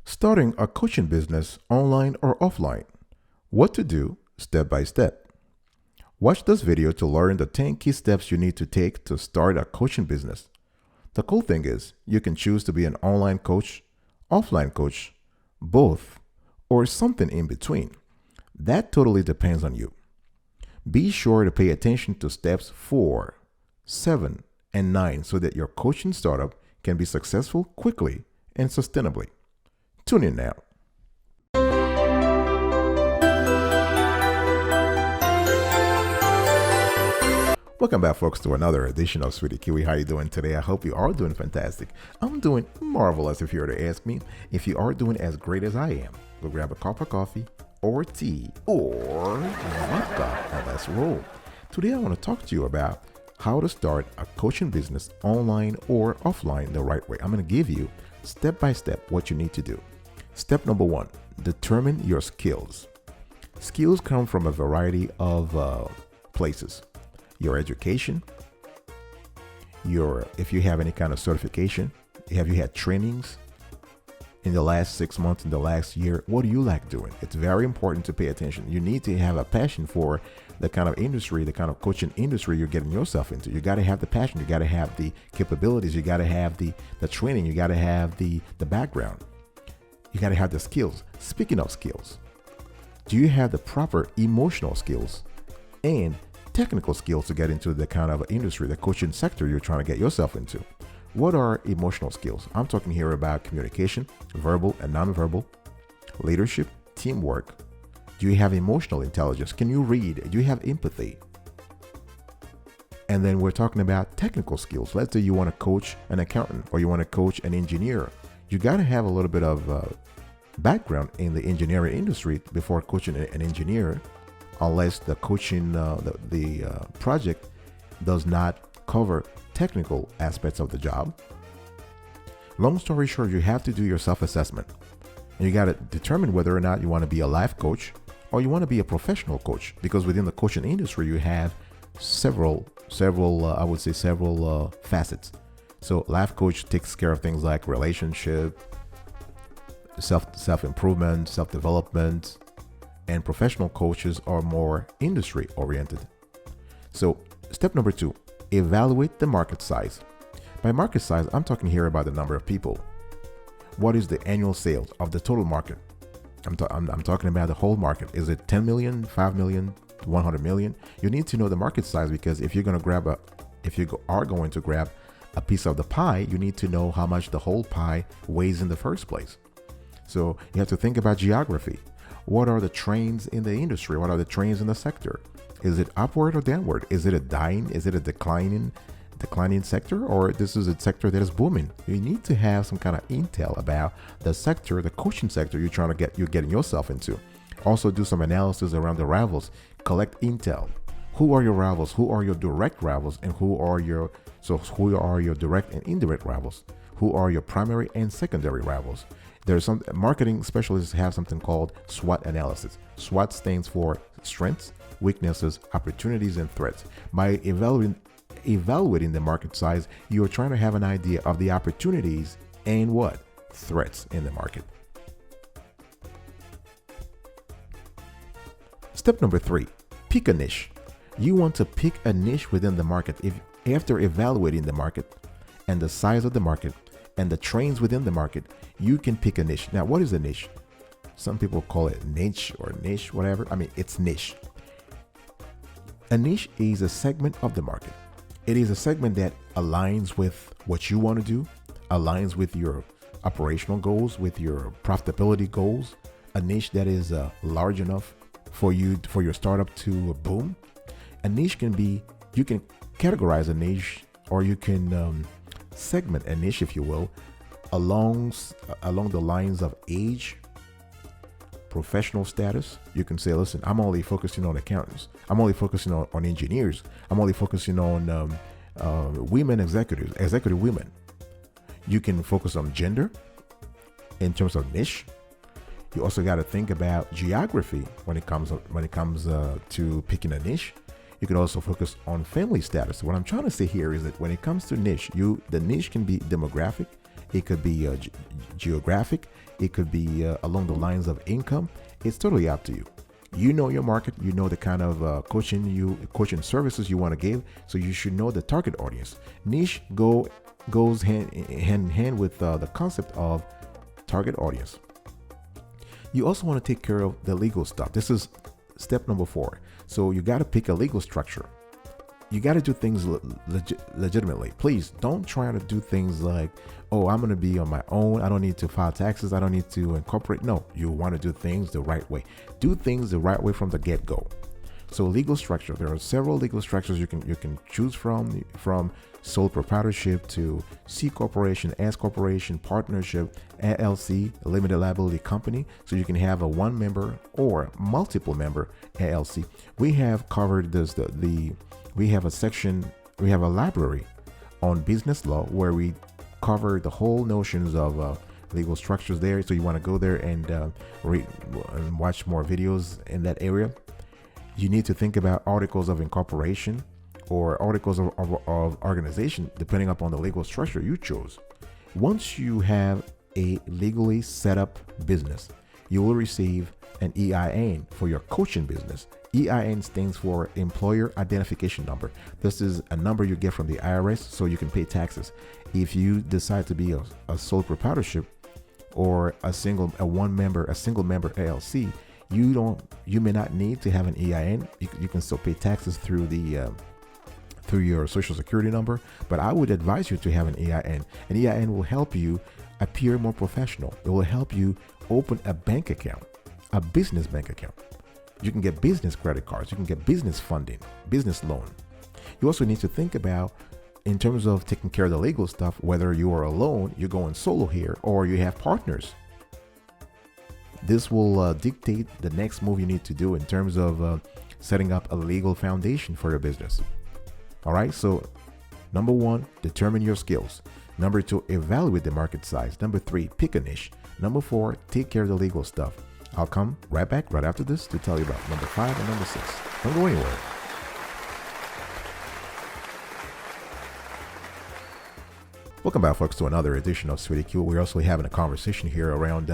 Starting a coaching business online or offline. What to do step by step. Watch this video to learn the 10 key steps you need to take to start a coaching business. The cool thing is, you can choose to be an online coach, offline coach, both, or something in between. That totally depends on you. Be sure to pay attention to steps 4, 7, and 9 so that your coaching startup can be successful quickly and sustainably. Tune in now. Welcome back, folks, to another edition of Sweetie Kiwi. How you doing today? I hope you are doing fantastic. I'm doing marvelous if you were to ask me. If you are doing as great as I am, go grab a cup of coffee or tea or vodka and let's roll. Today I want to talk to you about how to start a coaching business online or offline the right way. I'm going to give you step by step what you need to do. Step number 1, determine your skills. Skills come from a variety of places. Your education, if you have any kind of certification, have you had trainings in the last 6 months, in the last year? What do you like doing? It's very important to pay attention. You need to have a passion for the kind of industry, the kind of coaching industry you're getting yourself into. You got to have the passion. You got to have the capabilities. You got to have the training. You got to have the background. You got to have the skills. Speaking of skills, do you have the proper emotional skills and technical skills to get into the kind of industry, the coaching sector you're trying to get yourself into? What are emotional skills? I'm talking here about communication, verbal and nonverbal, leadership, teamwork. Do you have emotional intelligence? Can you read? Do you have empathy? And then we're talking about technical skills. Let's say you want to coach an accountant or you want to coach an engineer. You got to have a little bit of background in the engineering industry before coaching an engineer, unless the coaching, the project does not cover technical aspects of the job. Long story short, you have to do your self-assessment. And you got to determine whether or not you want to be a life coach or you want to be a professional coach, because within the coaching industry, you have several facets. So life coach takes care of things like relationship, self-improvement, self-development, and professional coaches are more industry oriented. So step number 2, evaluate the market size. By market size, I'm talking here about the number of people. What is the annual sales of the total market? I'm talking about the whole market. Is it 10 million, 5 million, 100 million? You need to know the market size, because if you are going to grab a piece of the pie, you need to know how much the whole pie weighs in the first place. So you have to think about geography. What are the trends in the industry? What are the trends in the sector? Is it upward or downward? Is it a declining sector, or this is a sector that is booming? You need to have some kind of intel about the sector, the coaching sector you're getting yourself into. Also do some analysis around the rivals. Collect intel. Who are your rivals? Who are your direct rivals? And who are your direct and indirect rivals? Who are your primary and secondary rivals? There's some marketing specialists have something called SWOT analysis. SWOT stands for strengths, weaknesses, opportunities, and threats. By evaluating the market size, you are trying to have an idea of the opportunities and what? Threats in the market. Step number 3, pick a niche. You want to pick a niche within the market. After evaluating the market and the size of the market and the trends within the market, you can pick a niche. Now, what is a niche? Some people call it niche or niche, whatever. I mean, it's niche. A niche is a segment of the market. It is a segment that aligns with what you want to do, aligns with your operational goals, with your profitability goals. A niche that is large enough for your startup to boom. A niche can be, you can categorize a niche, or you can segment a niche, if you will, along the lines of age, professional status. You can say, listen, I'm only focusing on accountants. I'm only focusing on engineers. I'm only focusing on women executive women. You can focus on gender in terms of niche. You also got to think about geography when it comes to picking a niche. You can also focus on family status. What I'm trying to say here is that when it comes to niche, the niche can be demographic, It could be geographic. It could be along the lines of income. It's totally up to you. You know your market. You know the kind of coaching services you want to give. So you should know the target audience. Niche goes hand in hand with the concept of target audience. You also want to take care of the legal stuff. This is step number 4. So you got to pick a legal structure. You got to do things legitimately. Please don't try to do things like, oh, I'm going to be on my own. I don't need to file taxes. I don't need to incorporate. No, you want to do things the right way. Do things the right way from the get-go. So legal structure, there are several legal structures you can choose from sole proprietorship to C corporation, S corporation, partnership, LLC, limited liability company. So you can have a one member or multiple member LLC. We have covered this, we have a section, we have a library on business law where we cover the whole notions of legal structures there. So you want to go there and read and watch more videos in that area. You need to think about articles of incorporation or articles of organization, depending upon the legal structure you chose. Once you have a legally set up business, you will receive an EIN for your coaching business. EIN stands for Employer Identification Number. This is a number you get from the IRS so you can pay taxes. If you decide to be a sole proprietorship or a single member LLC, you may not need to have an EIN. You can still pay taxes through your social security number, but I would advise you to have an EIN. An EIN will help you appear more professional. It will help you open a bank account, a business bank account. You can get business credit cards. You can get business funding, business loan. You also need to think about, in terms of taking care of the legal stuff, whether you are alone, you're going solo here, or you have partners. This will dictate the next move you need to do in terms of setting up a legal foundation for your business. All right, so number 1, determine your skills. Number 2, evaluate the market size. Number 3, pick a niche. Number 4, take care of the legal stuff. I'll come right back right after this to tell you about number 5 and number 6. Don't go anywhere. Welcome back, folks, to another edition of Sweetie Q. We're also having a conversation here around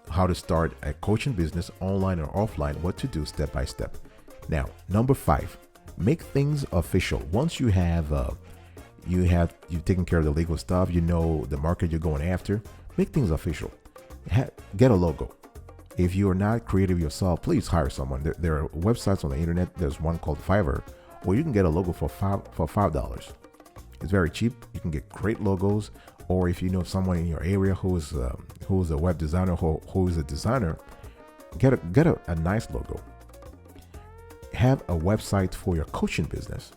how to start a coaching business online or offline, what to do step by step. Now, number 5, make things official. Once you've taken care of the legal stuff, you know the market you're going after, make things official. Get a logo. If you are not creative yourself, please hire someone. There are websites on the internet. There's one called Fiverr where you can get a logo for $5. It's very cheap. You can get great logos. Or if you know someone in your area who is a web designer, who is a designer, get a nice logo. Have a website for your coaching business.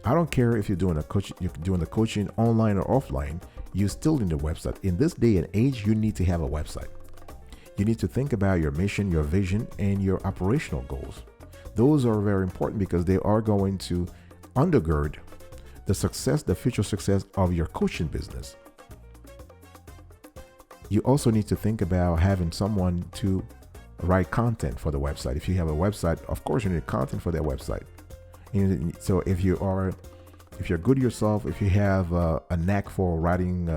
I don't care if you're doing the coaching online or offline, you still need a website. In this day and age, you need to have a website. You need to think about your mission, your vision, and your operational goals. Those are very important because they are going to undergird the future success of your coaching business. You also need to think about having someone to write content for the website. If you have a website, of course you need content for that website. So if you're good yourself, if you have a knack for writing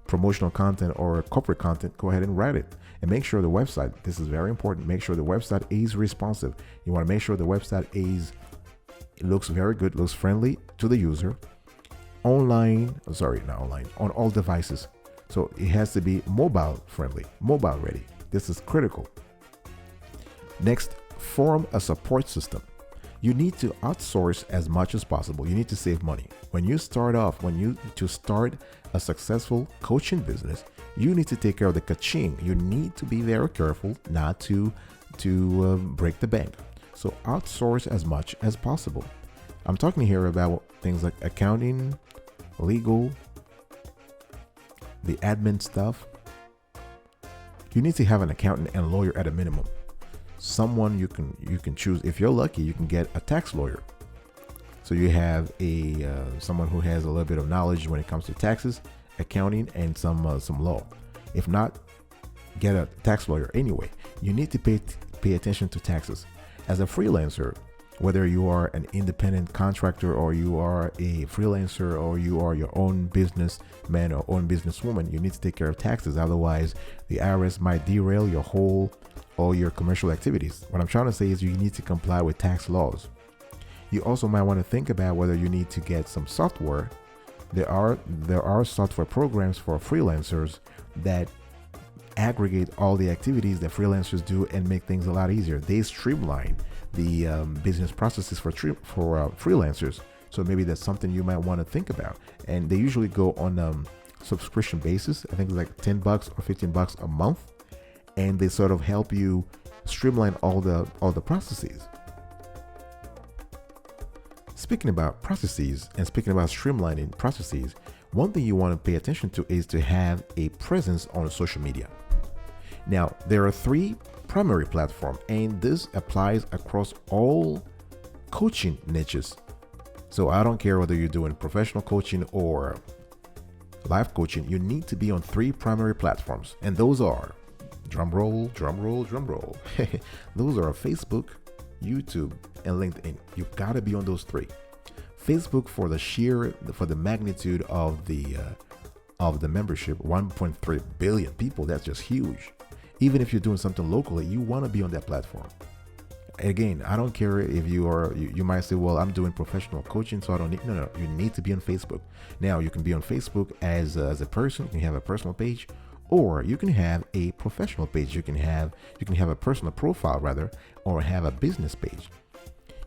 promotional content or corporate content, go ahead and write it. And make sure the website, this is very important, make sure the website is responsive. You want to make sure the website looks very good, looks friendly to the user. On all devices. So it has to be mobile friendly, mobile ready. This is critical. Next, form a support system. You need to outsource as much as possible. You need to save money. When you start a successful coaching business, you need to take care of the ka-ching. You need to be very careful not to break the bank. So outsource as much as possible. I'm talking here about things like accounting, legal, the admin stuff. You need to have an accountant and lawyer at a minimum. Someone you can choose. If you're lucky, you can get a tax lawyer. So you have someone who has a little bit of knowledge when it comes to taxes, accounting, and some law. If not, get a tax lawyer anyway. You need to pay attention to taxes. As a freelancer, Whether you are an independent contractor or you are a freelancer or you are your own businessman or own businesswoman, you need to take care of taxes. Otherwise, the IRS might derail your whole all your commercial activities. What I'm trying to say is you need to comply with tax laws. You also might want to think about whether you need to get some software. There are software programs for freelancers that aggregate all the activities that freelancers do and make things a lot easier. They streamline the business processes for freelancers. So maybe that's something you might want to think about. And they usually go on subscription basis. I think it's like $10 or $15 a month, and they sort of help you streamline all the processes. Speaking about processes and speaking about streamlining processes, one thing you want to pay attention to is to have a presence on social media. Now, there are 3 primary platforms, and this applies across all coaching niches. So I don't care whether you're doing professional coaching or life coaching, you need to be on 3 primary platforms. And those are, drum roll, drum roll, drum roll. Those are Facebook, YouTube, and LinkedIn. You've got to be on those 3. Facebook for the magnitude of the membership, 1.3 billion people. That's just huge. Even if you're doing something locally, you want to be on that platform. Again, I don't care if you might say, well, I'm doing professional coaching, so I don't need. No, you need to be on Facebook. Now, you can be on Facebook as a person. You can have a personal page, or you can have a professional page. You can have a personal profile rather, or have a business page.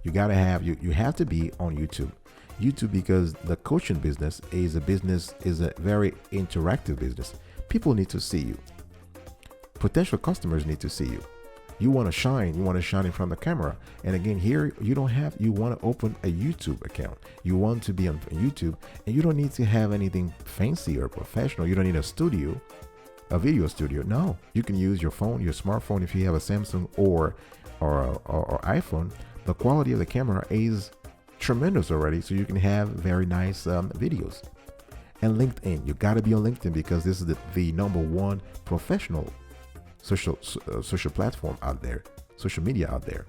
You have to be on YouTube. YouTube, because the coaching business is a very interactive business. People need to see you. Potential customers need to see you. You want to shine in front of the camera. And again, here you want to open a YouTube account. You want to be on YouTube, and you don't need to have anything fancy or professional. You don't need a video studio. No, you can use your phone, your smartphone. If you have a Samsung or iPhone, the quality of the camera is tremendous already, so you can have very nice videos. And LinkedIn, you got to be on LinkedIn because this is the number 1 professional social platform out there, social media out there.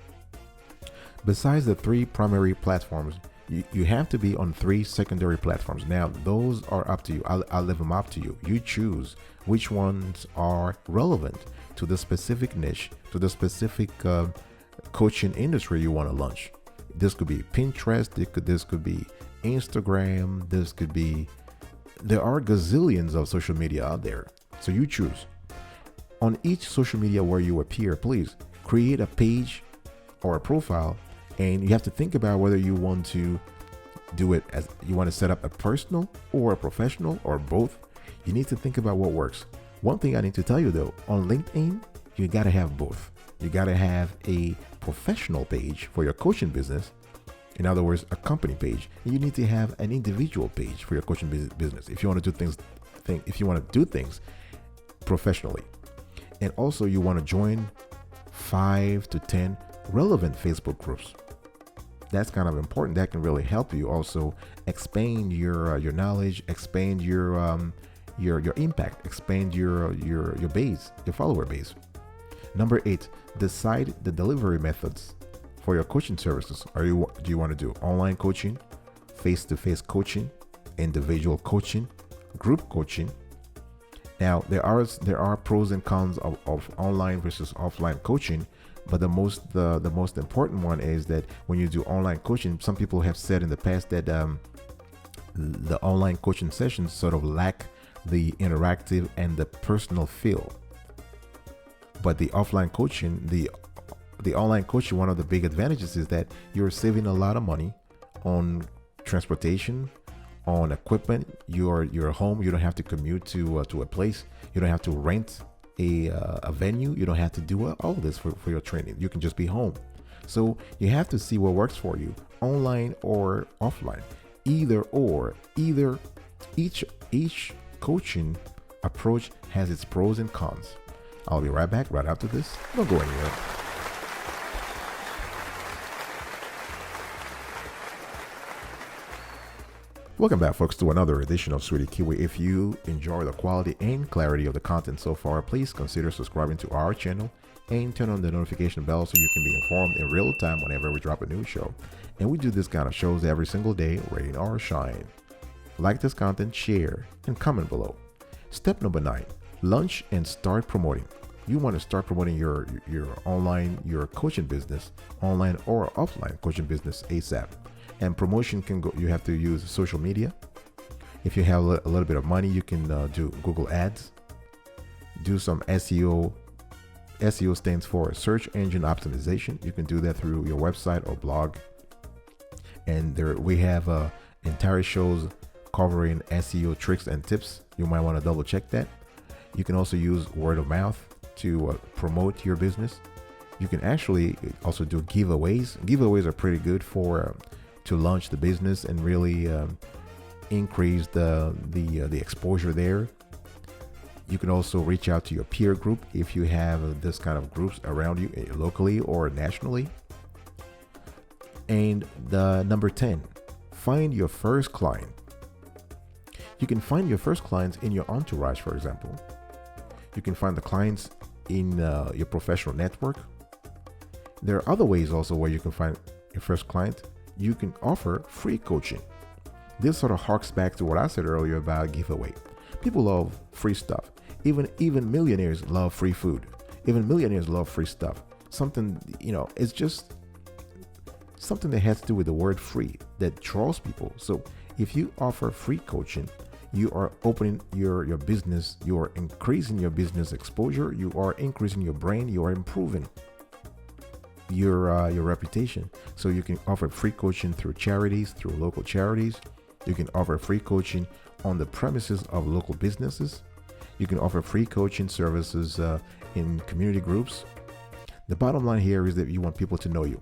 Besides the 3 primary platforms, you have to be on 3 secondary platforms. Now, those are up to you. I'll leave them up to you. You choose which ones are relevant to the specific niche, to the specific coaching industry you want to launch. This could be Pinterest. This could be Instagram. There are gazillions of social media out there. So you choose. On each social media where you appear, please create a page or a profile, and you have to think about whether you want to do it as you want to set up a personal or a professional or both. You need to think about what works. One thing I need to tell you though, on LinkedIn, you got to have both. You got to have a professional page for your coaching business. In other words, a company page. And you need to have an individual page for your coaching business if you want to do things professionally. And also, you want to join 5 to 10 relevant Facebook groups. That's kind of important. That can really help you also expand your knowledge, expand your impact, expand your base, your follower base. Number 8, decide the delivery methods for your coaching services. Do you want to do online coaching, face-to-face coaching, individual coaching, group coaching? Now, there are pros and cons of online versus offline coaching, but the most important one is that when you do online coaching, some people have said in the past that the online coaching sessions sort of lack the interactive and the personal feel. But the offline coaching, the online coaching, one of the big advantages is that you're saving a lot of money on transportation, on equipment. You're home. You don't have to commute to a place. You don't have to rent a venue. You don't have to do all this for your training. You can just be home. So you have to see what works for you, online or offline. Either each coaching approach has its pros and cons. I'll be right back right after this. Don't go anywhere. Welcome back, folks, to another edition of Sweetie Kiwi. If you enjoy the quality and clarity of the content so far, please consider subscribing to our channel and turn on the notification bell so you can be informed in real time whenever we drop a new show. And we do this kind of shows every single day, rain or shine. Like this content, share, and comment below. Step number 9, launch and start promoting. You want to start promoting your your coaching business, online or offline coaching business ASAP. And promotion can go, you have to use social media. If you have a little bit of money, you can do Google ads, do some SEO. SEO stands for search engine optimization. You can do that through your website or blog. And there we have entire shows covering SEO tricks and tips. You might want to double check that. You can also use word of mouth to promote your business. You can actually also do giveaways. Giveaways are pretty good for to launch the business and really increase the exposure there. You can also reach out to your peer group if you have this kind of groups around you locally or nationally. And the number 10, find your first client. You can find your first clients in your entourage, for example. You can find the clients in your professional network. There are other ways also where you can find your first client. You can offer free coaching. This sort of harks back to what I said earlier about giveaway. People love free stuff. Even millionaires love free food. Even millionaires love free stuff. Something, it's just something that has to do with the word free that draws people. So if you offer free coaching, you are opening your business, you are increasing your business exposure, you are increasing your brand, you are improving your reputation. So you can offer free coaching through charities, through local charities. You can offer free coaching on the premises of local businesses. You can offer free coaching services in community groups. The bottom line here is that you want people to know you.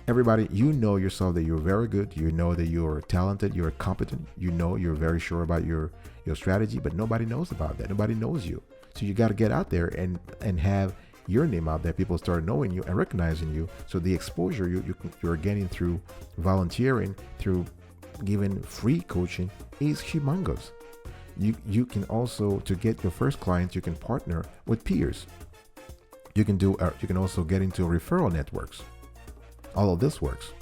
Everybody, you know yourself that you're very good. You know that you're talented, you're competent. You know you're very sure about your strategy, but nobody knows about that. Nobody knows you. So you got to get out there and have your name out there. People start knowing you and recognizing you. So the exposure you're getting through volunteering, through giving free coaching is humongous. You can also, to get your first clients, you can partner with peers. You can also get into referral networks. All of this works.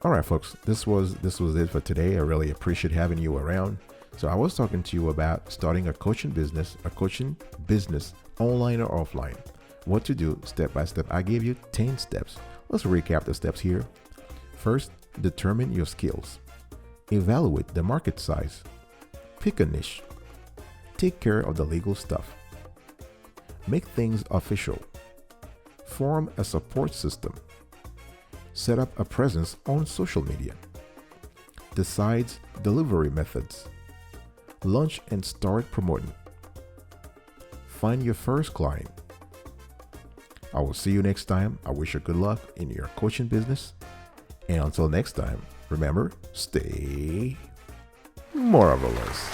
All right, folks, this was it for today. I really appreciate having you around. So I was talking to you about starting a coaching business, online or offline. What to do step by step. I gave you 10 steps. Let's recap the steps here. First, determine your skills. Evaluate the market size. Pick a niche. Take care of the legal stuff. Make things official. Form a support system. Set up a presence on social media. Decide delivery methods. Launch and start promoting. Find your first client. I will see you next time. I wish you good luck in your coaching business. And until next time, remember, stay marvelous.